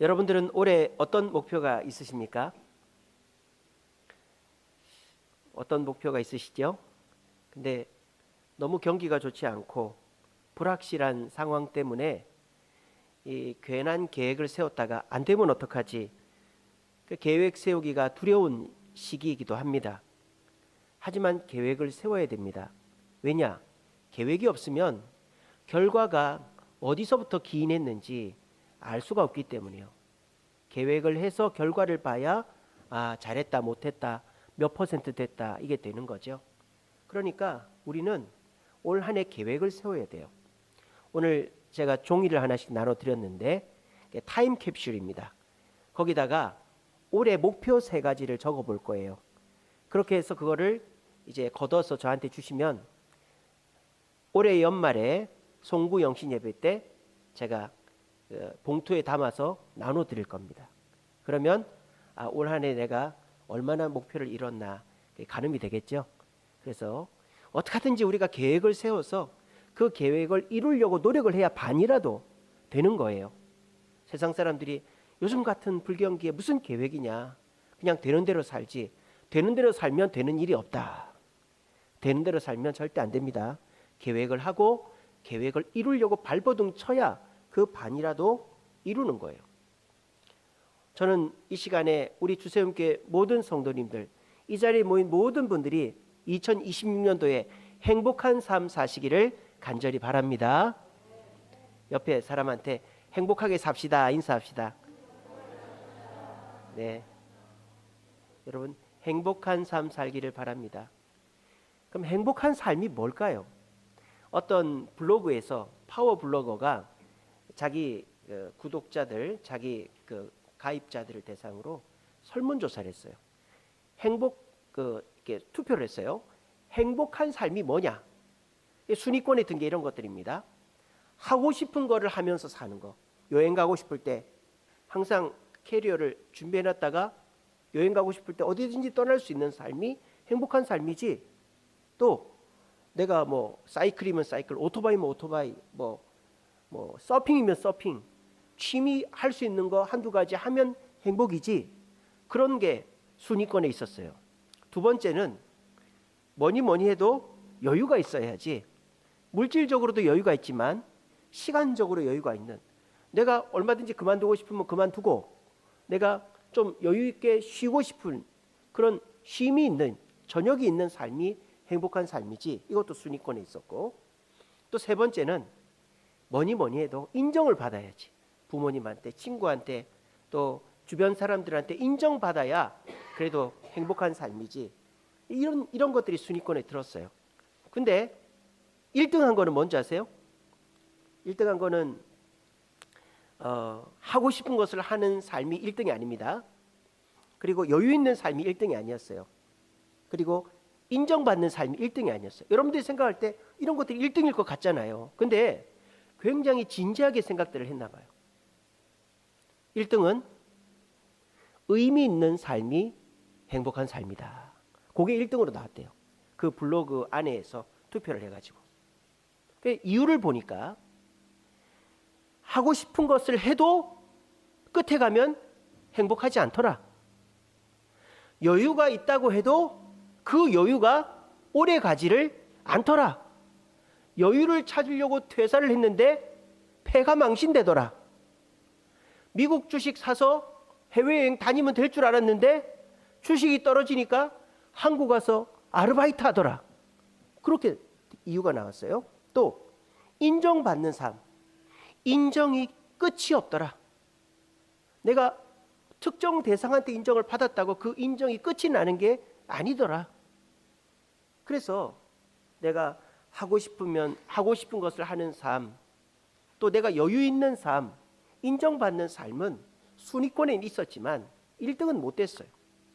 여러분들은 올해 어떤 목표가 있으십니까? 어떤 목표가 있으시죠? 근데 너무 경기가 좋지 않고 불확실한 상황 때문에 이 괜한 계획을 세웠다가 안 되면 어떡하지? 그 계획 세우기가 두려운 시기이기도 합니다. 하지만 계획을 세워야 됩니다. 왜냐? 계획이 없으면 결과가 어디서부터 기인했는지 알 수가 없기 때문이요. 계획을 해서 결과를 봐야 잘했다 못했다 몇 퍼센트 됐다 이게 되는 거죠. 그러니까 우리는 올 한 해 계획을 세워야 돼요. 오늘 제가 종이를 하나씩 나눠드렸는데 타임캡슐입니다. 거기다가 올해 목표 3가지를 적어 볼 거예요. 그렇게 해서 그거를 이제 걷어서 저한테 주시면 올해 연말에 송구 영신 예배 때 제가 봉투에 담아서 나눠 드릴 겁니다. 그러면 올 한 해 내가 얼마나 목표를 이뤘나 가늠이 되겠죠. 그래서 어떻게 하든지 우리가 계획을 세워서 그 계획을 이루려고 노력을 해야 반이라도 되는 거예요. 세상 사람들이 요즘 같은 불경기에 무슨 계획이냐, 그냥 되는 대로 살지, 되는 대로 살면 되는 일이 없다, 되는 대로 살면 절대 안 됩니다. 계획을 하고 계획을 이루려고 발버둥 쳐야 그 반이라도 이루는 거예요. 저는 이 시간에 우리 주세움교회 모든 성도님들, 이 자리에 모인 모든 분들이 2026년도에 행복한 삶 사시기를 간절히 바랍니다. 옆에 사람한테 행복하게 삽시다 인사합시다. 네, 여러분 행복한 삶 살기를 바랍니다. 그럼 행복한 삶이 뭘까요? 어떤 블로그에서 파워 블로거가 자기 구독자들, 자기 가입자들을 대상으로 설문조사를 했어요. 이렇게 투표를 했어요. 행복한 삶이 뭐냐? 순위권에 든 게 이런 것들입니다. 하고 싶은 거를 하면서 사는 거. 여행 가고 싶을 때 항상 캐리어를 준비해놨다가 여행 가고 싶을 때 어디든지 떠날 수 있는 삶이 행복한 삶이지. 또 내가 뭐 사이클이면 사이클, 오토바이면 오토바이, 뭐 서핑이면 서핑, 취미 할 수 있는 거 한두 가지 하면 행복이지. 그런 게 순위권에 있었어요. 두 번째는 뭐니 해도 여유가 있어야지. 물질적으로도 여유가 있지만 시간적으로 여유가 있는, 내가 얼마든지 그만두고 싶으면 그만두고 내가 좀 여유 있게 쉬고 싶은 그런 쉼이 있는, 저녁이 있는 삶이 행복한 삶이지. 이것도 순위권에 있었고, 또 세 번째는 뭐니 해도 인정을 받아야지. 부모님한테, 친구한테, 또 주변 사람들한테 인정받아야 그래도 행복한 삶이지. 이런 것들이 순위권에 들었어요. 근데 1등한 거는 뭔지 아세요? 1등한 거는 하고 싶은 것을 하는 삶이 1등이 아닙니다. 그리고 여유 있는 삶이 1등이 아니었어요. 그리고 인정받는 삶이 1등이 아니었어요. 여러분들이 생각할 때 이런 것들이 1등일 것 같잖아요. 근데 굉장히 진지하게 생각들을 했나 봐요. 1등은 의미 있는 삶이 행복한 삶이다. 그게 1등으로 나왔대요. 그 블로그 안에서 투표를 해가지고. 그 이유를 보니까 하고 싶은 것을 해도 끝에 가면 행복하지 않더라. 여유가 있다고 해도 그 여유가 오래 가지를 않더라. 여유를 찾으려고 퇴사를 했는데 폐가 망신되더라. 미국 주식 사서 해외여행 다니면 될 줄 알았는데 주식이 떨어지니까 한국 와서 아르바이트 하더라. 그렇게 이유가 나왔어요. 또 인정받는 삶, 인정이 끝이 없더라. 내가 특정 대상한테 인정을 받았다고 그 인정이 끝이 나는 게 아니더라. 그래서 내가 하고 싶으면 하고 싶은 것을 하는 삶, 또 내가 여유 있는 삶, 인정받는 삶은 순위권에 있었지만 1등은 못 됐어요.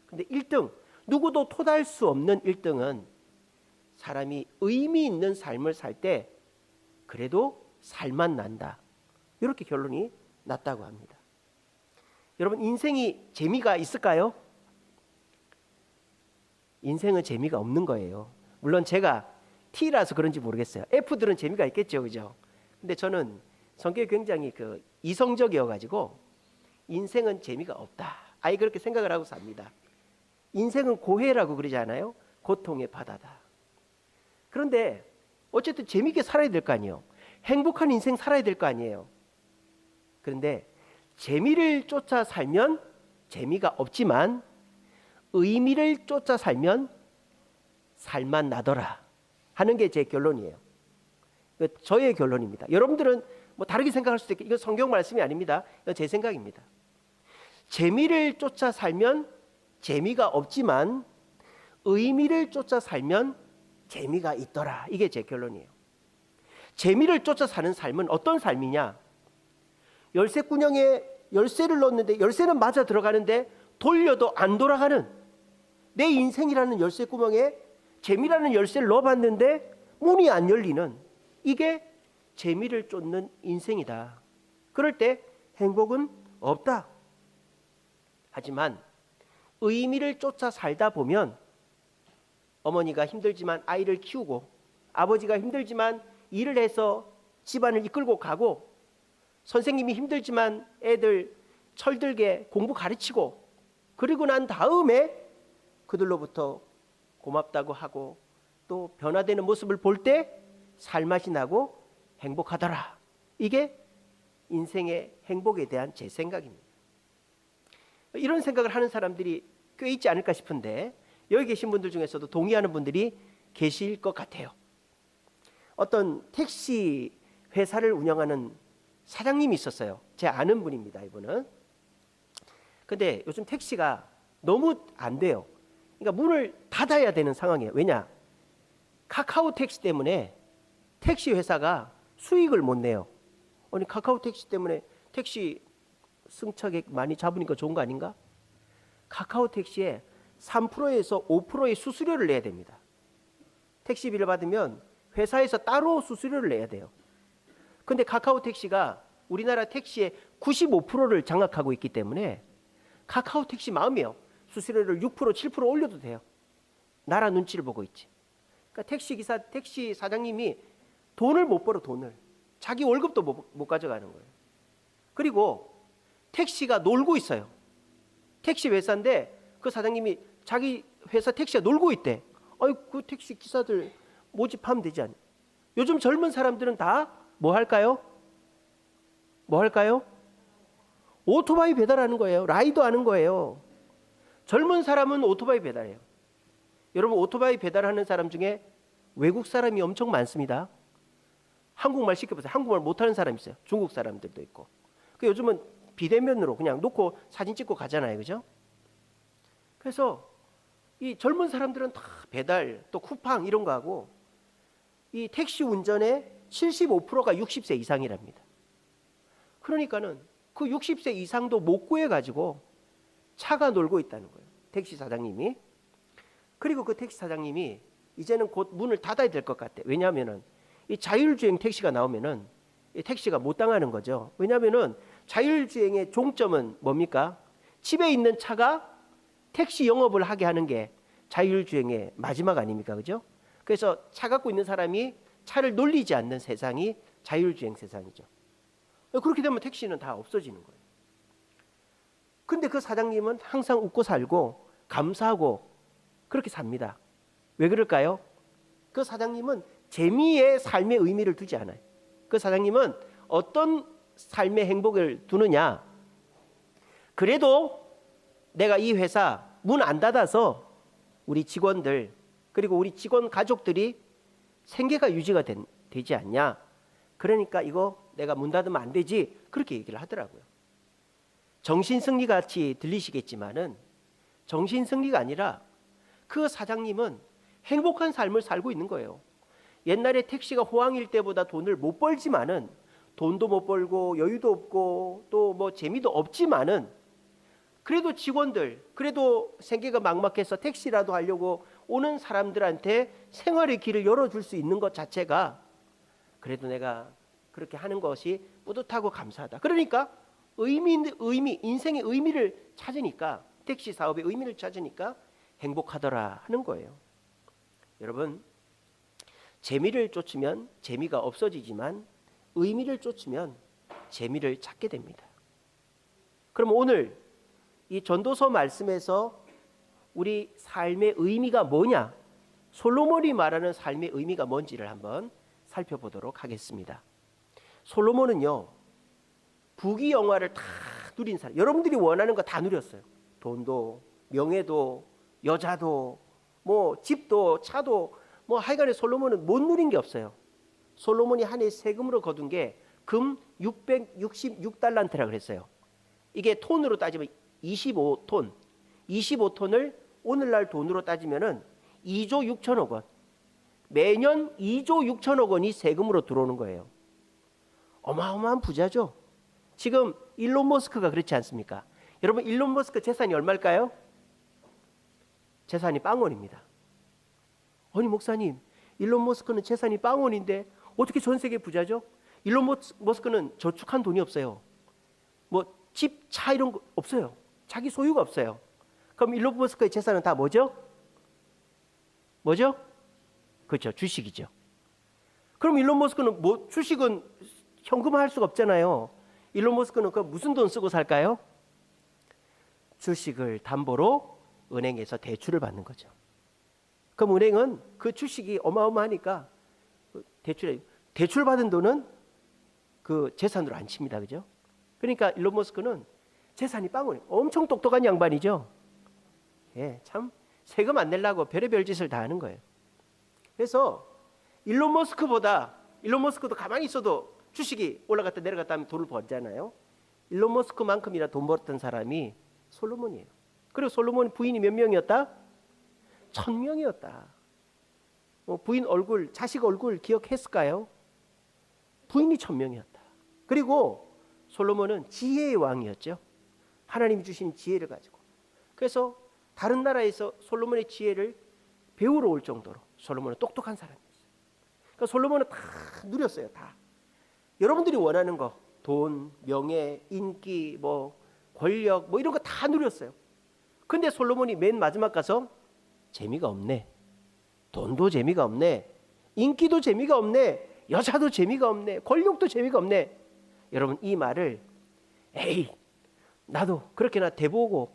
근데 1등, 누구도 토달할 수 없는 1등은 사람이 의미 있는 삶을 살 때 그래도 살만 난다. 이렇게 결론이 났다고 합니다. 여러분, 인생이 재미가 있을까요? 인생은 재미가 없는 거예요. 물론 제가 T라서 그런지 모르겠어요. F들은 재미가 있겠죠, 그죠? 근데 저는 성격이 굉장히 이성적이어가지고 인생은 재미가 없다. 아예 그렇게 생각을 하고 삽니다. 인생은 고해라고 그러지 않아요? 고통의 바다다. 그런데 어쨌든 재미있게 살아야 될 거 아니에요. 행복한 인생 살아야 될 거 아니에요. 그런데 재미를 쫓아 살면 재미가 없지만 의미를 쫓아 살면 살만 나더라 하는 게 제 결론이에요. 저의 결론입니다. 여러분들은 뭐 다르게 생각할 수도 있고, 이건 성경 말씀이 아닙니다. 이건 제 생각입니다. 재미를 쫓아 살면 재미가 없지만 의미를 쫓아 살면 재미가 있더라. 이게 제 결론이에요. 재미를 쫓아 사는 삶은 어떤 삶이냐? 열쇠구멍에 열쇠를 넣었는데 열쇠는 맞아 들어가는데 돌려도 안 돌아가는, 내 인생이라는 열쇠구멍에 재미라는 열쇠를 넣어봤는데 문이 안 열리는, 이게 재미를 쫓는 인생이다. 그럴 때 행복은 없다. 하지만 의미를 쫓아 살다 보면 어머니가 힘들지만 아이를 키우고, 아버지가 힘들지만 일을 해서 집안을 이끌고 가고, 선생님이 힘들지만 애들 철들게 공부 가르치고, 그리고 난 다음에 그들로부터 고맙다고 하고 또 변화되는 모습을 볼 때 살맛이 나고 행복하더라. 이게 인생의 행복에 대한 제 생각입니다. 이런 생각을 하는 사람들이 꽤 있지 않을까 싶은데, 여기 계신 분들 중에서도 동의하는 분들이 계실 것 같아요. 어떤 택시 회사를 운영하는 사장님이 있었어요. 제 아는 분입니다, 이분은. 근데 요즘 택시가 너무 안 돼요. 그러니까 문을 닫아야 되는 상황이에요. 왜냐? 카카오 택시 때문에 택시 회사가 수익을 못 내요. 아니, 카카오 택시 때문에 택시 승차객 많이 잡으니까 좋은 거 아닌가? 카카오 택시에 3%에서 5%의 수수료를 내야 됩니다. 택시비를 받으면 회사에서 따로 수수료를 내야 돼요. 근데 카카오 택시가 우리나라 택시의 95%를 장악하고 있기 때문에 카카오 택시 마음이에요. 수수료를 6%, 7% 올려도 돼요. 나라 눈치를 보고 있지. 그러니까 택시 사장님이 돈을 못 벌어, 돈을. 자기 월급도 못 가져가는 거예요. 그리고 택시가 놀고 있어요. 택시 회사인데 그 사장님이 자기 회사 택시가 놀고 있대. 아이, 그 택시 기사들 모집하면 되지 않냐. 요즘 젊은 사람들은 다 뭐 할까요? 뭐 할까요? 오토바이 배달하는 거예요. 라이더 하는 거예요. 젊은 사람은 오토바이 배달해요. 여러분, 오토바이 배달하는 사람 중에 외국 사람이 엄청 많습니다. 한국말 시켜보세요. 한국말 못하는 사람 있어요. 중국 사람들도 있고. 요즘은 비대면으로 그냥 놓고 사진 찍고 가잖아요. 그죠? 그래서 이 젊은 사람들은 다 배달, 또 쿠팡 이런 거 하고, 이 택시 운전의 75%가 60세 이상이랍니다. 그러니까는 그 60세 이상도 못 구해가지고 차가 놀고 있다는 거예요. 택시 사장님이. 그리고 그 택시 사장님이 이제는 곧 문을 닫아야 될 것 같대. 왜냐하면은 이 자율주행 택시가 나오면은 이 택시가 못 당하는 거죠. 왜냐하면은 자율주행의 종점은 뭡니까? 집에 있는 차가 택시 영업을 하게 하는 게 자율주행의 마지막 아닙니까? 그죠? 그래서 차 갖고 있는 사람이 차를 놀리지 않는 세상이 자율주행 세상이죠. 그렇게 되면 택시는 다 없어지는 거예요. 근데 그 사장님은 항상 웃고 살고 감사하고 그렇게 삽니다. 왜 그럴까요? 그 사장님은 재미에 삶의 의미를 두지 않아요. 그 사장님은 어떤 삶의 행복을 두느냐? 그래도 내가 이 회사 문 안 닫아서 우리 직원들, 그리고 우리 직원 가족들이 생계가 유지가 되지 않냐? 그러니까 이거 내가 문 닫으면 안 되지. 그렇게 얘기를 하더라고요. 정신승리 같이 들리시겠지만은 정신승리가 아니라 그 사장님은 행복한 삶을 살고 있는 거예요. 옛날에 택시가 호황일 때보다 돈을 못 벌지만은, 돈도 못 벌고 여유도 없고 또 뭐 재미도 없지만은, 그래도 직원들, 그래도 생계가 막막해서 택시라도 하려고 오는 사람들한테 생활의 길을 열어줄 수 있는 것 자체가, 그래도 내가 그렇게 하는 것이 뿌듯하고 감사하다. 그러니까 인생의 의미를 찾으니까, 택시 사업의 의미를 찾으니까 행복하더라 하는 거예요. 여러분, 재미를 쫓으면 재미가 없어지지만 의미를 쫓으면 재미를 찾게 됩니다. 그럼 오늘 이 전도서 말씀에서 우리 삶의 의미가 뭐냐? 솔로몬이 말하는 삶의 의미가 뭔지를 한번 살펴보도록 하겠습니다. 솔로몬은요, 부귀영화를 다 누린 사람. 여러분들이 원하는 거 다 누렸어요. 돈도, 명예도, 여자도, 뭐 집도, 차도, 뭐 하여간에 솔로몬은 못 누린 게 없어요. 솔로몬이 한 해 세금으로 거둔 게 금 666달란트라 그랬어요. 이게 톤으로 따지면 25톤. 25톤을 오늘날 돈으로 따지면은 2조 6천억 원. 매년 2조 6천억 원이 세금으로 들어오는 거예요. 어마어마한 부자죠. 지금 일론 머스크가 그렇지 않습니까? 여러분, 일론 머스크 재산이 얼마일까요? 재산이 빵원입니다. 아니 목사님, 일론 머스크는 재산이 빵원인데 어떻게 전 세계 부자죠? 일론 머스크는 저축한 돈이 없어요. 뭐 집, 차 이런 거 없어요. 자기 소유가 없어요. 그럼 일론 머스크의 재산은 다 뭐죠? 뭐죠? 그렇죠, 주식이죠. 그럼 일론 머스크는 뭐 주식은 현금화할 수가 없잖아요. 일론 머스크는 그 무슨 돈 쓰고 살까요? 주식을 담보로 은행에서 대출을 받는 거죠. 그럼 은행은 그 주식이 어마어마하니까 대출 받은 돈은 그 재산으로 안 칩니다. 그죠? 그러니까 일론 머스크는 재산이 빵원이에요. 엄청 똑똑한 양반이죠. 예, 참 세금 안 내려고 별의별 짓을 다 하는 거예요. 그래서 일론 머스크도 가만히 있어도 주식이 올라갔다 내려갔다 하면 돈을 벌잖아요. 일론 머스크만큼이나 돈 벌었던 사람이 솔로몬이에요. 그리고 솔로몬 부인이 몇 명이었다? 1000명이었다. 부인 얼굴, 자식 얼굴 기억했을까요? 부인이 1000명이었다. 그리고 솔로몬은 지혜의 왕이었죠. 하나님이 주신 지혜를 가지고. 그래서 다른 나라에서 솔로몬의 지혜를 배우러 올 정도로 솔로몬은 똑똑한 사람이었어요. 그러니까 솔로몬은 다 누렸어요. 다. 여러분들이 원하는 거, 돈, 명예, 인기, 뭐 권력, 뭐 이런 거 다 누렸어요. 근데 솔로몬이 맨 마지막 가서 재미가 없네. 돈도 재미가 없네. 인기도 재미가 없네. 여자도 재미가 없네. 권력도 재미가 없네. 여러분, 이 말을 에이, 나도 그렇게나 대보고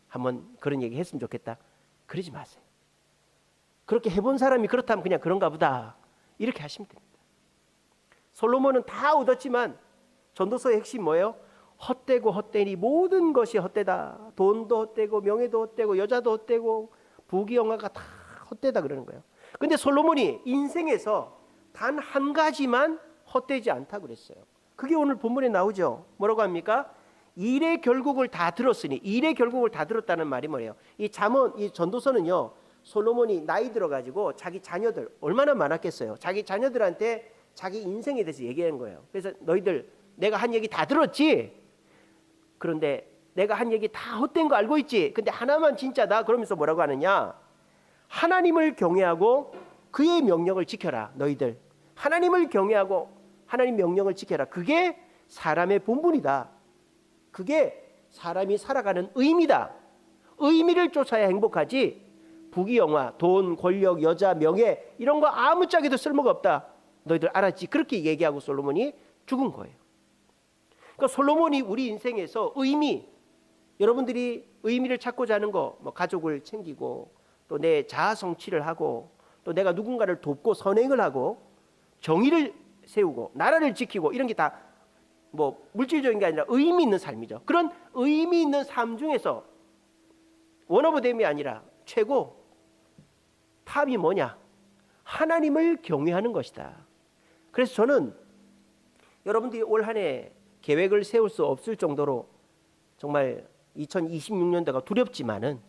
한번 그런 얘기 했으면 좋겠다, 그러지 마세요. 그렇게 해본 사람이 그렇다면 그냥 그런가 보다, 이렇게 하시면 됩니다. 솔로몬은 다 얻었지만 전도서의 핵심 뭐예요? 헛되고 헛되니 모든 것이 헛되다. 돈도 헛되고 명예도 헛되고 여자도 헛되고 부귀영화가 다 헛되다 그러는 거예요. 근데 솔로몬이 인생에서 단 한 가지만 헛되지 않다고 그랬어요. 그게 오늘 본문에 나오죠. 뭐라고 합니까? 일의 결국을 다 들었으니. 일의 결국을 다 들었다는 말이 뭐예요? 이 전도서는요, 솔로몬이 나이 들어가지고 자기 자녀들 얼마나 많았겠어요. 자기 자녀들한테 자기 인생에 대해서 얘기한 거예요. 그래서 너희들 내가 한 얘기 다 들었지? 그런데 내가 한 얘기 다 헛된 거 알고 있지? 근데 하나만 진짜다. 그러면서 뭐라고 하느냐? 하나님을 경외하고 그의 명령을 지켜라. 너희들 하나님을 경외하고 하나님 명령을 지켜라. 그게 사람의 본분이다. 그게 사람이 살아가는 의미다. 의미를 쫓아야 행복하지 부귀영화, 돈, 권력, 여자, 명예 이런 거 아무짝에도 쓸모가 없다. 너희들 알았지? 그렇게 얘기하고 솔로몬이 죽은 거예요. 그러니까 솔로몬이 우리 인생에서 의미, 여러분들이 의미를 찾고자 하는 거, 뭐 가족을 챙기고 또 내 자아 성취를 하고 또 내가 누군가를 돕고 선행을 하고 정의를 세우고 나라를 지키고 이런 게 다 뭐 물질적인 게 아니라 의미 있는 삶이죠. 그런 의미 있는 삶 중에서 원 오브 댐이 아니라 최고 탑이 뭐냐? 하나님을 경외하는 것이다. 그래서 저는 여러분들이 올 한 해 계획을 세울 수 없을 정도로 정말 2026년도가 두렵지만은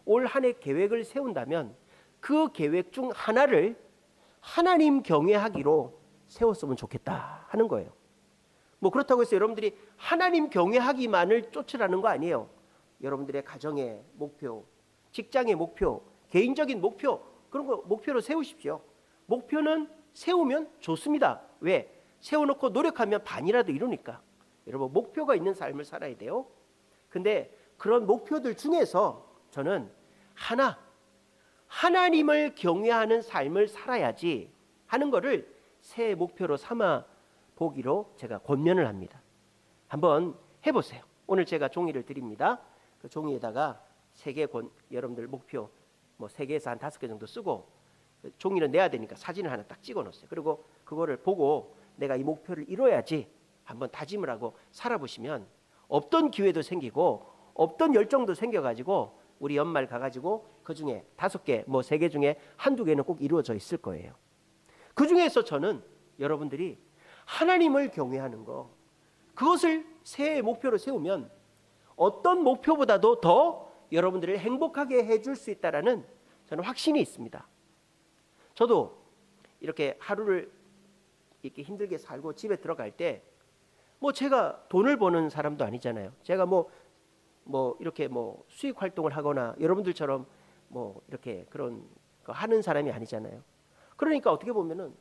올 한 해 계획을 세운다면 그 계획 중 하나를 하나님 경외하기로 세웠으면 좋겠다 하는 거예요. 뭐 그렇다고 해서 여러분들이 하나님 경외하기만을 쫓으라는 거 아니에요. 여러분들의 가정의 목표, 직장의 목표, 개인적인 목표, 그런 거 목표로 세우십시오. 목표는 세우면 좋습니다. 왜? 세워놓고 노력하면 반이라도 이루니까. 여러분, 목표가 있는 삶을 살아야 돼요. 근데 그런 목표들 중에서 저는 하나님을 경외하는 삶을 살아야지 하는 거를 새해 목표로 삼아 보기로 제가 권면을 합니다. 한번 해보세요. 오늘 제가 종이를 드립니다. 그 종이에다가 3개 여러분들 목표 뭐 3개에서 한 5개 정도 쓰고 종이는 내야 되니까 사진을 하나 딱 찍어 놓으세요. 그리고 그거를 보고 내가 이 목표를 이뤄야지 한번 다짐을 하고 살아보시면 없던 기회도 생기고 없던 열정도 생겨가지고 우리 연말 가가지고 그 중에 5개 뭐 3개 중에 한두 개는 꼭 이루어져 있을 거예요. 그 중에서 저는 여러분들이 하나님을 경외하는 거, 그것을 새해 목표로 세우면 어떤 목표보다도 더 여러분들을 행복하게 해줄 수 있다라는 저는 확신이 있습니다. 저도 이렇게 하루를 이렇게 힘들게 살고 집에 들어갈 때 뭐 제가 돈을 버는 사람도 아니잖아요. 제가 뭐 이렇게 뭐 수익 활동을 하거나 여러분들처럼 뭐 이렇게 그런 거 하는 사람이 아니잖아요. 그러니까 어떻게 보면은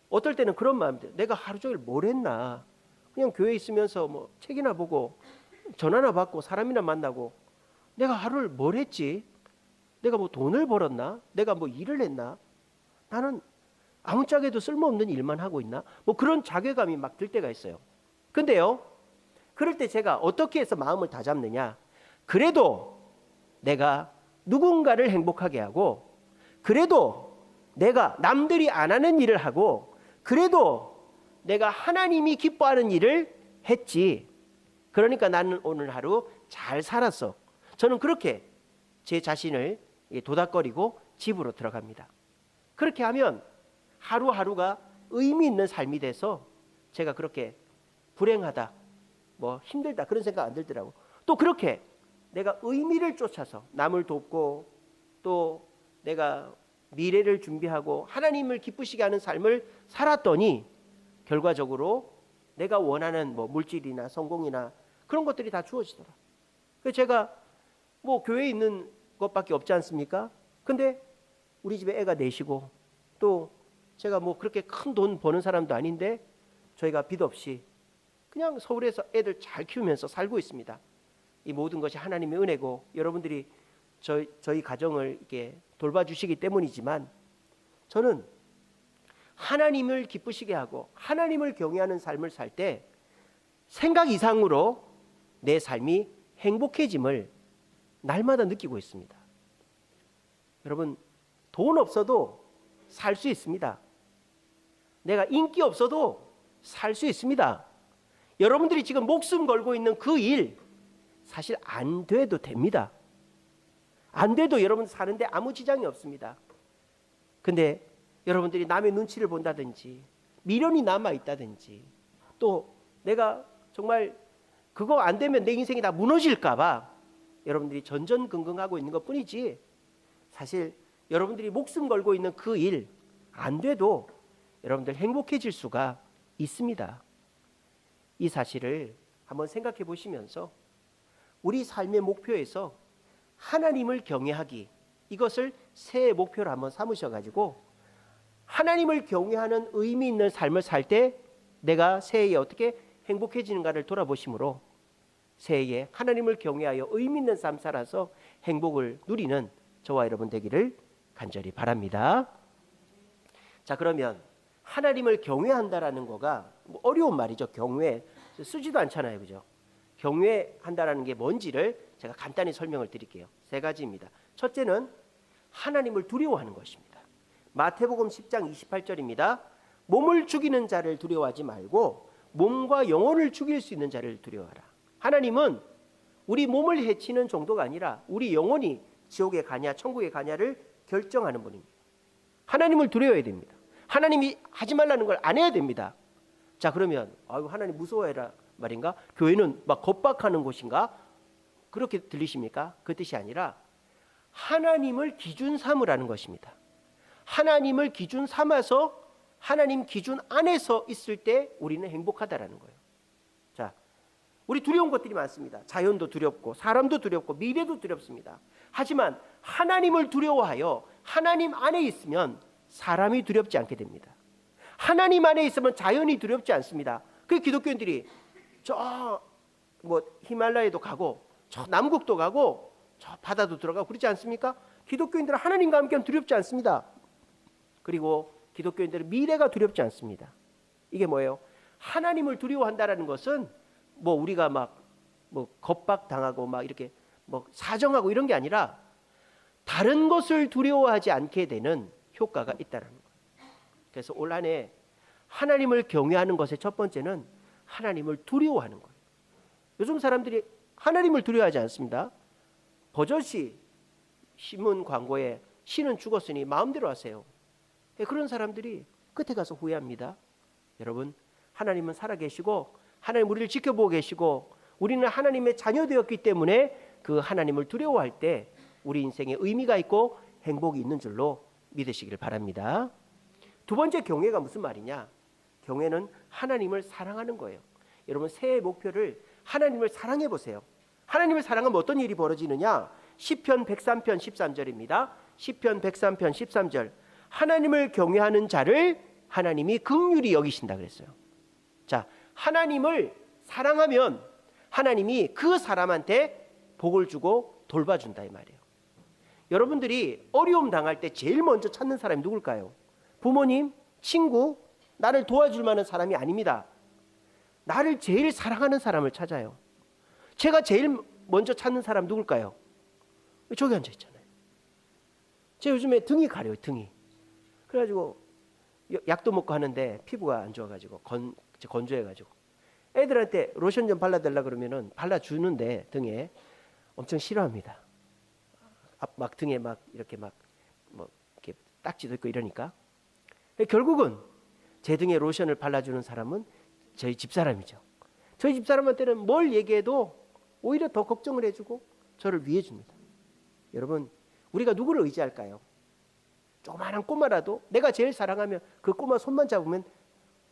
어떨 때는 그런 마음이 들어요. 내가 하루 종일 뭘 했나? 그냥 교회에 있으면서 뭐 책이나 보고 전화나 받고 사람이나 만나고 내가 하루를 뭘 했지? 내가 뭐 돈을 벌었나? 내가 뭐 일을 했나? 나는 아무짝에도 쓸모없는 일만 하고 있나? 뭐 그런 자괴감이 막 들 때가 있어요. 근데요, 그럴 때 제가 어떻게 해서 마음을 다잡느냐? 그래도 내가 누군가를 행복하게 하고, 그래도 내가 남들이 안 하는 일을 하고, 그래도 내가 하나님이 기뻐하는 일을 했지. 그러니까 나는 오늘 하루 잘 살았어. 저는 그렇게 제 자신을 도닥거리고 집으로 들어갑니다. 그렇게 하면 하루하루가 의미 있는 삶이 돼서 제가 그렇게 불행하다, 뭐 힘들다 그런 생각 안 들더라고. 또 그렇게 내가 의미를 쫓아서 남을 돕고 또 내가 미래를 준비하고 하나님을 기쁘시게 하는 삶을 살았더니 결과적으로 내가 원하는 뭐 물질이나 성공이나 그런 것들이 다 주어지더라. 그래서 제가 뭐 교회에 있는 것밖에 없지 않습니까? 근데 우리 집에 애가 넷이고 또 제가 뭐 그렇게 큰 돈 버는 사람도 아닌데 저희가 빚 없이 그냥 서울에서 애들 잘 키우면서 살고 있습니다. 이 모든 것이 하나님의 은혜고 여러분들이 저희 가정을 이렇게 돌봐주시기 때문이지만 저는 하나님을 기쁘시게 하고 하나님을 경외하는 삶을 살 때 생각 이상으로 내 삶이 행복해짐을 날마다 느끼고 있습니다. 여러분, 돈 없어도 살 수 있습니다. 내가 인기 없어도 살 수 있습니다. 여러분들이 지금 목숨 걸고 있는 그 일 사실 안 돼도 됩니다. 안 돼도 여러분 사는데 아무 지장이 없습니다. 근데 여러분들이 남의 눈치를 본다든지 미련이 남아 있다든지 또 내가 정말 그거 안 되면 내 인생이 다 무너질까 봐 여러분들이 전전긍긍하고 있는 것뿐이지 사실 여러분들이 목숨 걸고 있는 그 일 안 돼도 여러분들 행복해질 수가 있습니다. 이 사실을 한번 생각해 보시면서 우리 삶의 목표에서 하나님을 경외하기, 이것을 새해 목표로 한번 삼으셔가지고 하나님을 경외하는 의미 있는 삶을 살 때 내가 새해에 어떻게 행복해지는가를 돌아보심으로 새해에 하나님을 경외하여 의미 있는 삶 살아서 행복을 누리는 저와 여러분 되기를 간절히 바랍니다. 자, 그러면 하나님을 경외한다라는 거가 뭐 어려운 말이죠. 경외 쓰지도 않잖아요, 그죠? 경외한다라는 게 뭔지를 제가 간단히 설명을 드릴게요. 3가지입니다. 첫째는 하나님을 두려워하는 것입니다. 마태복음 10장 28절입니다. 몸을 죽이는 자를 두려워하지 말고 몸과 영혼을 죽일 수 있는 자를 두려워하라. 하나님은 우리 몸을 해치는 정도가 아니라 우리 영혼이 지옥에 가냐 천국에 가냐를 결정하는 분입니다. 하나님을 두려워해야 됩니다. 하나님이 하지 말라는 걸 안 해야 됩니다. 자, 그러면 아유 하나님 무서워해라 말인가? 교회는 막 겁박하는 곳인가? 그렇게 들리십니까? 그 뜻이 아니라 하나님을 기준 삼으라는 것입니다. 하나님을 기준 삼아서 하나님 기준 안에서 있을 때 우리는 행복하다라는 거예요. 자, 우리 두려운 것들이 많습니다. 자연도 두렵고 사람도 두렵고 미래도 두렵습니다. 하지만 하나님을 두려워하여 하나님 안에 있으면 사람이 두렵지 않게 됩니다. 하나님 안에 있으면 자연이 두렵지 않습니다. 그 기독교인들이 저 뭐 히말라야도 가고 저 남극도 가고 저 바다도 들어가고 그렇지 않습니까? 기독교인들은 하나님과 함께하면 두렵지 않습니다. 그리고 기독교인들은 미래가 두렵지 않습니다. 이게 뭐예요? 하나님을 두려워한다라는 것은 뭐 우리가 막 뭐 겁박당하고 막 이렇게 뭐 사정하고 이런 게 아니라 다른 것을 두려워하지 않게 되는 효과가 있다는 거예요. 그래서 올 한 해 하나님을 경외하는 것의 첫 번째는 하나님을 두려워하는 거예요. 요즘 사람들이 하나님을 두려워하지 않습니다. 버젓이 신문 광고에 신은 죽었으니 마음대로 하세요. 그런 사람들이 끝에 가서 후회합니다. 여러분, 하나님은 살아계시고 하나님 우리를 지켜보고 계시고 우리는 하나님의 자녀되었기 때문에 그 하나님을 두려워할 때 우리 인생에 의미가 있고 행복이 있는 줄로 믿으시기를 바랍니다. 두 번째 경외가 무슨 말이냐? 경외는 하나님을 사랑하는 거예요. 여러분, 새해 목표를 하나님을 사랑해 보세요. 하나님을 사랑하면 어떤 일이 벌어지느냐? 시편 103편 13절입니다. 시편 103편 13절. 하나님을 경외하는 자를 하나님이 긍휼히 여기신다 그랬어요. 자, 하나님을 사랑하면 하나님이 그 사람한테 복을 주고 돌봐준다 이 말이에요. 여러분들이 어려움 당할 때 제일 먼저 찾는 사람이 누굴까요? 부모님, 친구, 나를 도와줄 만한 사람이 아닙니다. 나를 제일 사랑하는 사람을 찾아요. 제가 제일 먼저 찾는 사람 누굴까요? 저기 앉아 있잖아요. 제가 요즘에 등이 가려요, 등이. 그래가지고 약도 먹고 하는데 피부가 안 좋아가지고 건조해가지고 애들한테 로션 좀 발라달라 그러면은 발라주는데 등에 엄청 싫어합니다. 막 등에 막 이렇게 막 뭐 이렇게 딱지도 있고 이러니까. 결국은 제 등에 로션을 발라주는 사람은 저희 집사람이죠. 저희 집사람한테는 뭘 얘기해도 오히려 더 걱정을 해주고 저를 위해 줍니다. 여러분, 우리가 누구를 의지할까요? 조그마한 꼬마라도 내가 제일 사랑하면 그 꼬마 손만 잡으면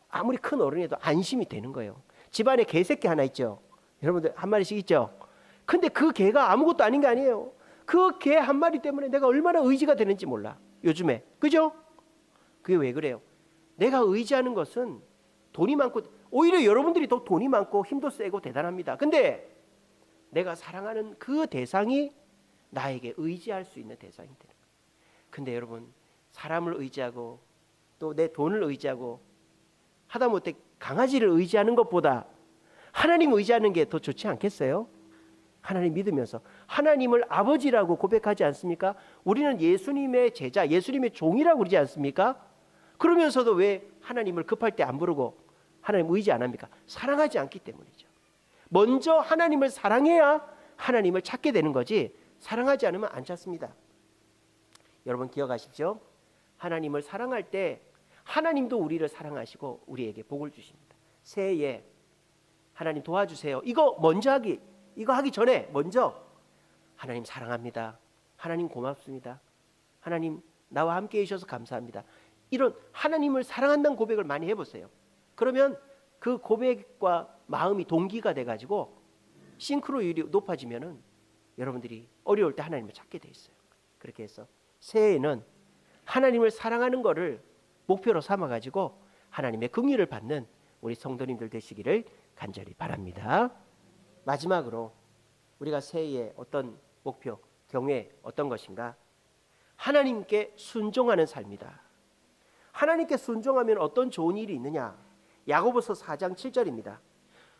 아무리 큰 어른이라도 안심이 되는 거예요. 집안에 개새끼 하나 있죠. 여러분들 한 마리씩 있죠. 근데 그 개가 아무것도 아닌 게 아니에요. 그 개 한 마리 때문에 내가 얼마나 의지가 되는지 몰라. 요즘에. 그죠? 그게 왜 그래요? 내가 의지하는 것은 돈이 많고 오히려 여러분들이 더 돈이 많고 힘도 세고 대단합니다. 근데 내가 사랑하는 그 대상이 나에게 의지할 수 있는 대상이 되는 거예요. 근데 여러분, 사람을 의지하고 또 내 돈을 의지하고 하다못해 강아지를 의지하는 것보다 하나님 의지하는 게 더 좋지 않겠어요? 하나님 믿으면서 하나님을 아버지라고 고백하지 않습니까? 우리는 예수님의 제자, 예수님의 종이라고 그러지 않습니까? 그러면서도 왜 하나님을 급할 때 안 부르고 하나님 의지 안 합니까? 사랑하지 않기 때문이죠. 먼저 하나님을 사랑해야 하나님을 찾게 되는 거지 사랑하지 않으면 안 찾습니다. 여러분 기억하십시오. 하나님을 사랑할 때 하나님도 우리를 사랑하시고 우리에게 복을 주십니다. 새해에 하나님 도와주세요. 이거 하기 전에 먼저 하나님 사랑합니다. 하나님 고맙습니다. 하나님 나와 함께 해주셔서 감사합니다. 이런 하나님을 사랑한다는 고백을 많이 해보세요. 그러면 그 고백과 마음이 동기가 돼가지고 싱크로율이 높아지면은 여러분들이 어려울 때 하나님을 찾게 돼 있어요. 그렇게 해서 새해에는 하나님을 사랑하는 것을 목표로 삼아가지고 하나님의 긍휼을 받는 우리 성도님들 되시기를 간절히 바랍니다. 마지막으로 우리가 새해에 어떤 목표, 경외 어떤 것인가? 하나님께 순종하는 삶이다. 하나님께 순종하면 어떤 좋은 일이 있느냐? 야고보서 4장 7절입니다.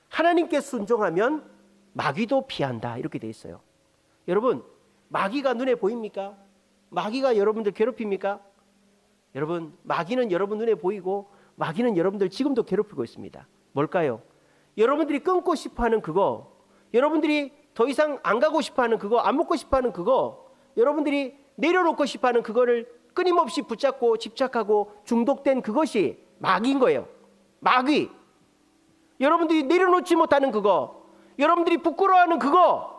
하나님께 순종하면 마귀도 피한다 이렇게 돼 있어요. 여러분, 마귀가 눈에 보입니까? 마귀가 여러분들 괴롭힙니까? 여러분, 마귀는 여러분 눈에 보이고 마귀는 여러분들 지금도 괴롭히고 있습니다. 뭘까요? 여러분들이 끊고 싶어하는 그거, 여러분들이 더 이상 안 가고 싶어하는 그거, 안 먹고 싶어하는 그거, 여러분들이 내려놓고 싶어하는 그거를 끊임없이 붙잡고 집착하고 중독된 그것이 마귀인 거예요. 마귀. 여러분들이 내려놓지 못하는 그거, 여러분들이 부끄러워하는 그거,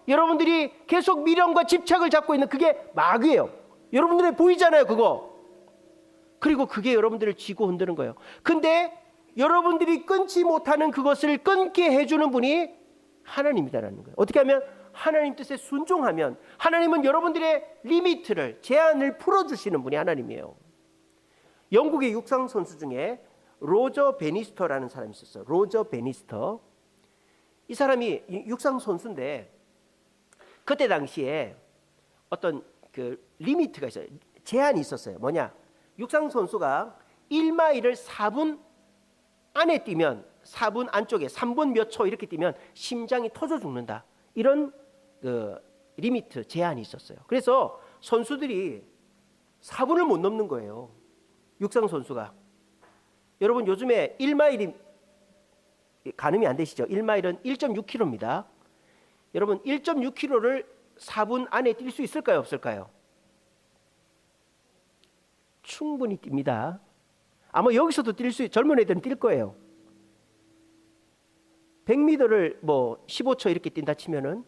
여러분들이 계속 미련과 집착을 잡고 있는 그게 마귀예요. 여러분들이 보이잖아요 그거. 그리고 그게 여러분들을 쥐고 흔드는 거예요. 근데 여러분들이 끊지 못하는 그것을 끊게 해주는 분이 하나님이다라는 거예요. 어떻게 하면 하나님 뜻에 순종하면 하나님은 여러분들의 리미트를, 제한을 풀어주시는 분이 하나님이에요. 영국의 육상 선수 중에 로저 베니스터라는 사람이 있었어요. 로저 베니스터. 이 사람이 육상 선수인데 그때 당시에 어떤 그 리미트가 있어요. 제한이 있었어요. 뭐냐? 육상 선수가 1마일을 4분 안에 뛰면 4분 안쪽에 3분 몇 초 이렇게 뛰면 심장이 터져 죽는다. 이런 리미트 제한이 있었어요. 그래서 선수들이 4분을 못 넘는 거예요. 육상 선수가. 여러분 요즘에 1마일이 가늠이 안 되시죠? 1마일은 1.6km입니다. 여러분 1.6km를 4분 안에 뛸 수 있을까요? 없을까요? 충분히 뜁니다. 아마 여기서도 젊은 애들은 뛸 거예요. 100m를 뭐 15초 이렇게 뛴다 치면은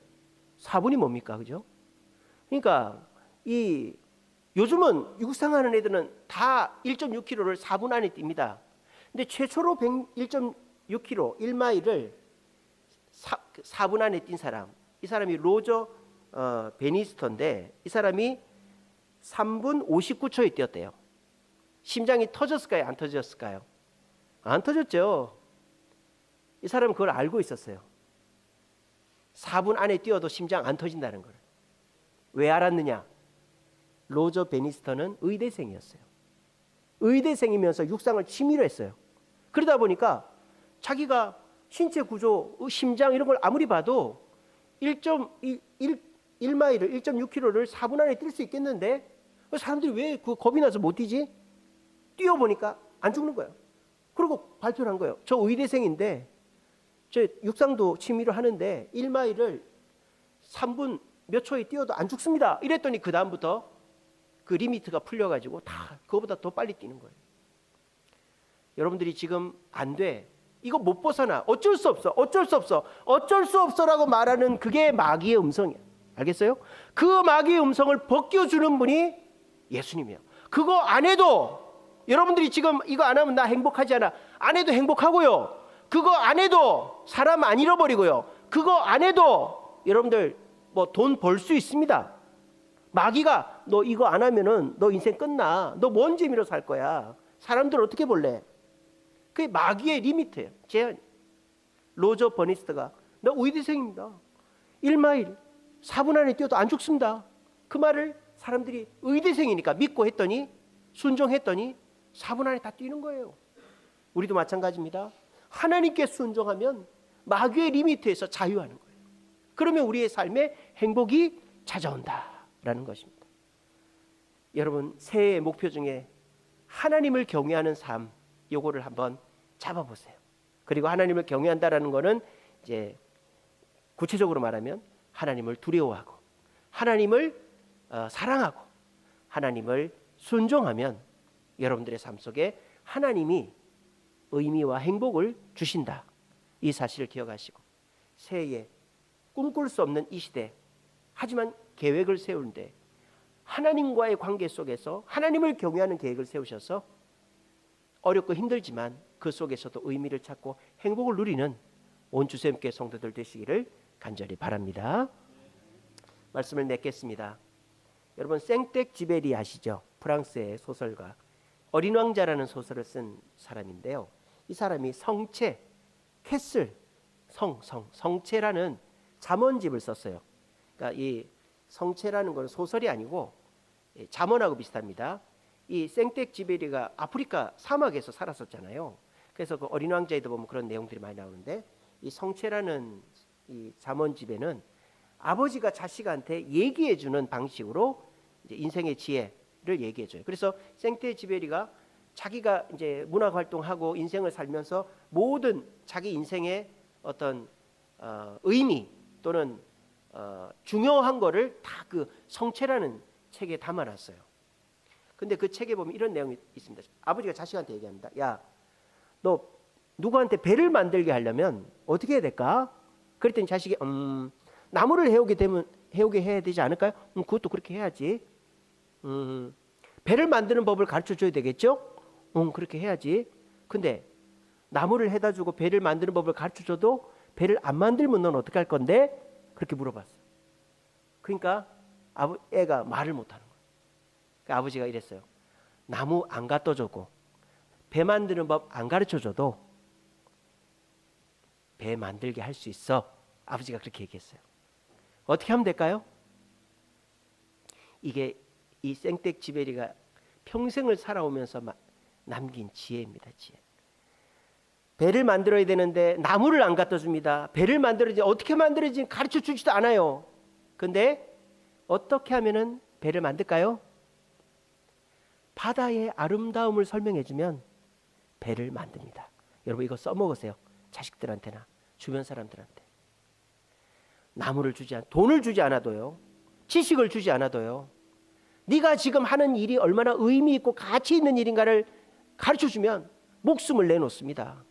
4분이 뭡니까? 그죠? 그러니까 요즘은 육상하는 애들은 다 1.6km를 4분 안에 뜁니다. 근데 최초로 1.6km 1마일을 4분 안에 뛴 사람, 이 사람이 로저 베니스터인데 이 사람이 3분 59초에 뛰었대요. 심장이 터졌을까요? 안 터졌을까요? 안 터졌죠. 이 사람은 그걸 알고 있었어요. 4분 안에 뛰어도 심장 안 터진다는 걸. 왜 알았느냐? 로저 베니스터는 의대생이었어요. 의대생이면서 육상을 취미로 했어요. 그러다 보니까 자기가 신체 구조, 심장 이런 걸 아무리 봐도 1마일을 1.6km를 4분 안에 뛸 수 있겠는데 사람들이 왜 그 겁이 나서 못 뛰지? 뛰어보니까 안 죽는 거예요. 그리고 발표를 한 거예요. 저 의대생인데 저 육상도 취미로 하는데 1마일을 3분 몇 초에 뛰어도 안 죽습니다. 이랬더니 그 다음부터 그 리미트가 풀려가지고 다 그거보다 더 빨리 뛰는 거예요. 여러분들이 지금 안 돼. 이거 못 벗어나. 어쩔 수 없어. 어쩔 수 없어. 어쩔 수 없어라고 말하는 그게 마귀의 음성이에요. 알겠어요? 그 마귀의 음성을 벗겨주는 분이 예수님이에요. 그거 안 해도 여러분들이 지금 이거 안 하면 나 행복하지 않아. 안 해도 행복하고요. 그거 안 해도 사람 안 잃어버리고요. 그거 안 해도 여러분들 뭐 돈 벌 수 있습니다. 마귀가 너 이거 안 하면은 너 인생 끝나. 너 뭔 재미로 살 거야. 사람들 어떻게 볼래? 그게 마귀의 리미트예요. 제한. 로저 버니스트가 나 의대생입니다. 1마일 4분 안에 뛰어도 안 죽습니다. 그 말을 사람들이 의대생이니까 믿고 했더니 순종했더니 4분 안에 다 뛰는 거예요. 우리도 마찬가지입니다. 하나님께 순종하면 마귀의 리미트에서 자유하는 거예요. 그러면 우리의 삶에 행복이 찾아온다라는 것입니다. 여러분 새해의 목표 중에 하나님을 경외하는 삶 요거를 한번 잡아보세요. 그리고 하나님을 경외한다라는 거는 이제 구체적으로 말하면 하나님을 두려워하고 하나님을 사랑하고 하나님을 순종하면 여러분들의 삶 속에 하나님이 의미와 행복을 주신다. 이 사실을 기억하시고 새해에 꿈꿀 수 없는 이 시대 하지만 계획을 세우는데 하나님과의 관계 속에서 하나님을 경외하는 계획을 세우셔서 어렵고 힘들지만 그 속에서도 의미를 찾고 행복을 누리는 온 주샘교회 성도들 되시기를 간절히 바랍니다. 말씀을 맺겠습니다. 여러분 생텍쥐베리 아시죠? 프랑스의 소설가 어린 왕자라는 소설을 쓴 사람인데요. 이 사람이 성체, 캐슬, 성체라는 잠언집을 썼어요. 그러니까 이 성체라는 건 소설이 아니고 잠언하고 비슷합니다. 이 생텍쥐베리가 아프리카 사막에서 살았었잖아요. 그래서 그 어린 왕자에도 보면 그런 내용들이 많이 나오는데 이 성체라는 이 잠언집에는 아버지가 자식한테 얘기해 주는 방식으로 이제 인생의 지혜를 얘기해 줘요. 그래서 생텍쥐베리가 자기가 이제 문학 활동하고 인생을 살면서 모든 자기 인생의 어떤 의미 또는 중요한 거를 다 그 성체라는 책에 담아놨어요. 근데 그 책에 보면 이런 내용이 있습니다. 아버지가 자식한테 얘기합니다. 야, 너 누구한테 배를 만들게 하려면 어떻게 해야 될까? 그랬더니 자식이 나무를 해오게 해야 되지 않을까요? 그것도 그렇게 해야지. 배를 만드는 법을 가르쳐 줘야 되겠죠? 그렇게 해야지. 근데 나무를 해다 주고 배를 만드는 법을 가르쳐 줘도 배를 안 만들면 넌 어떻게 할 건데? 그렇게 물어봤어. 그러니까 애가 말을 못 하는 거예요. 그러니까 아버지가 이랬어요. 나무 안 갖다 주고 배 만드는 법 안 가르쳐 줘도 배 만들게 할 수 있어. 아버지가 그렇게 얘기했어요. 어떻게 하면 될까요? 이게 이 생텍쥐베리가 평생을 살아오면서 남긴 지혜입니다. 지혜. 배를 만들어야 되는데 나무를 안 갖다 줍니다. 배를 만들어야지 어떻게 만들어야지 가르쳐 주지도 않아요. 근데 어떻게 하면은 배를 만들까요? 바다의 아름다움을 설명해 주면 배를 만듭니다. 여러분 이거 써먹으세요. 자식들한테나 주변 사람들한테. 나무를 돈을 주지 않아도요. 지식을 주지 않아도요. 네가 지금 하는 일이 얼마나 의미 있고 가치 있는 일인가를 가르쳐 주면 목숨을 내놓습니다.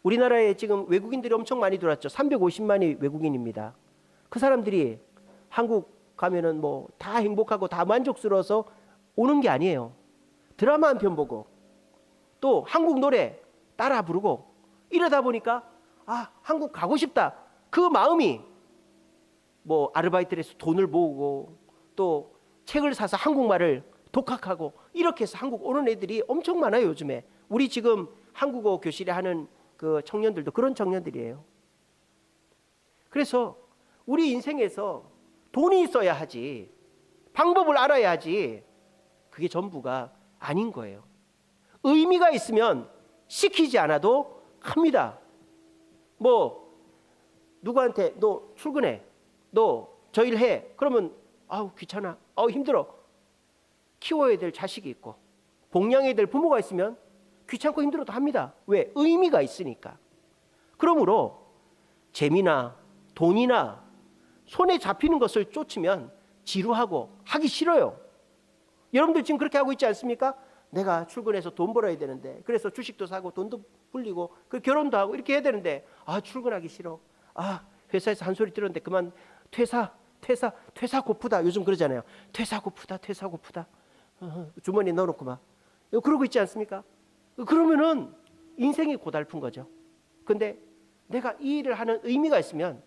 우리나라에 지금 외국인들이 엄청 많이 들어왔죠. 350만이 외국인입니다. 그 사람들이 한국 가면은 뭐 다 행복하고 다 만족스러워서 오는 게 아니에요. 드라마 한 편 보고 또 한국 노래 따라 부르고 이러다 보니까 아, 한국 가고 싶다. 그 마음이 뭐 아르바이트를 해서 돈을 모으고 또 책을 사서 한국말을 독학하고 이렇게 해서 한국 오는 애들이 엄청 많아요, 요즘에. 우리 지금 한국어 교실에 하는 그 청년들도 그런 청년들이에요. 그래서 우리 인생에서 돈이 있어야 하지, 방법을 알아야 하지, 그게 전부가 아닌 거예요. 의미가 있으면 시키지 않아도 합니다. 뭐 누구한테 너 출근해, 너 저 일 해, 그러면 아우 귀찮아, 아우 힘들어. 키워야 될 자식이 있고 복양해야 될 부모가 있으면 귀찮고 힘들어도 합니다. 왜? 의미가 있으니까. 그러므로 재미나 돈이나 손에 잡히는 것을 쫓으면 지루하고 하기 싫어요. 여러분들 지금 그렇게 하고 있지 않습니까? 내가 출근해서 돈 벌어야 되는데, 그래서 주식도 사고 돈도 불리고 그 결혼도 하고 이렇게 해야 되는데, 아 출근하기 싫어. 아 회사에서 한 소리 들었는데 그만 퇴사 고프다. 요즘 그러잖아요. 퇴사 고프다. 주머니에 넣어놓고 막 그러고 있지 않습니까? 그러면은 인생이 고달픈 거죠. 근데 내가 이 일을 하는 의미가 있으면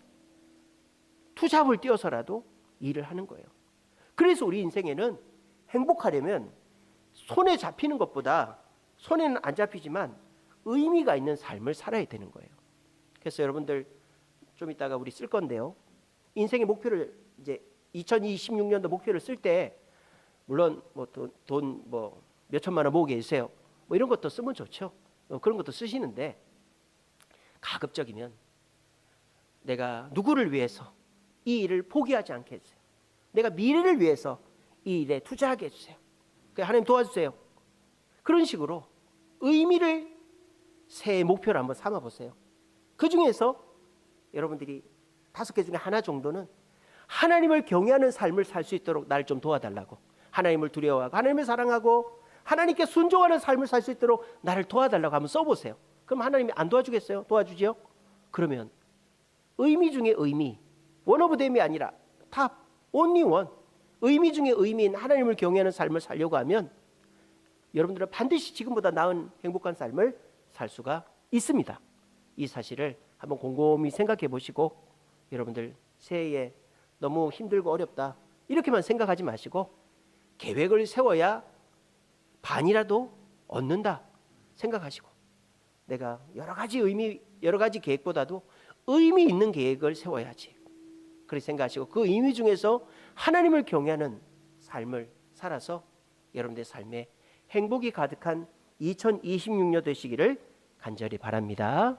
투잡을 뛰어서라도 일을 하는 거예요. 그래서 우리 인생에는 행복하려면 손에 잡히는 것보다, 손에는 안 잡히지만 의미가 있는 삶을 살아야 되는 거예요. 그래서 여러분들 좀 이따가 우리 쓸 건데요. 인생의 목표를 이제 2026년도 목표를 쓸 때 물론 뭐 돈 뭐 몇천만 원 모으게 해주세요. 뭐 이런 것도 쓰면 좋죠. 그런 것도 쓰시는데 가급적이면 내가 누구를 위해서 이 일을 포기하지 않게 해주세요. 내가 미래를 위해서 이 일에 투자하게 해주세요. 하나님 도와주세요. 그런 식으로 의미를 새해 목표로 한번 삼아보세요. 그 중에서 여러분들이 5개 중에 하나 정도는 하나님을 경외하는 삶을 살 수 있도록 나를 좀 도와달라고, 하나님을 두려워하고 하나님을 사랑하고 하나님께 순종하는 삶을 살 수 있도록 나를 도와달라고 한번 써보세요. 그럼 하나님이 안 도와주겠어요? 도와주지요? 그러면 의미 중에 의미, 원 오브 댐이 아니라 탑, only one, 의미 중에 의미인 하나님을 경외하는 삶을 살려고 하면 여러분들은 반드시 지금보다 나은 행복한 삶을 살 수가 있습니다. 이 사실을 한번 곰곰이 생각해 보시고, 여러분들 새해에 너무 힘들고 어렵다 이렇게만 생각하지 마시고 계획을 세워야 반이라도 얻는다 생각하시고, 내가 여러 가지 계획보다도 의미 있는 계획을 세워야지 그렇게 생각하시고, 그 의미 중에서 하나님을 경외하는 삶을 살아서 여러분들의 삶에 행복이 가득한 2026년 되시기를 간절히 바랍니다.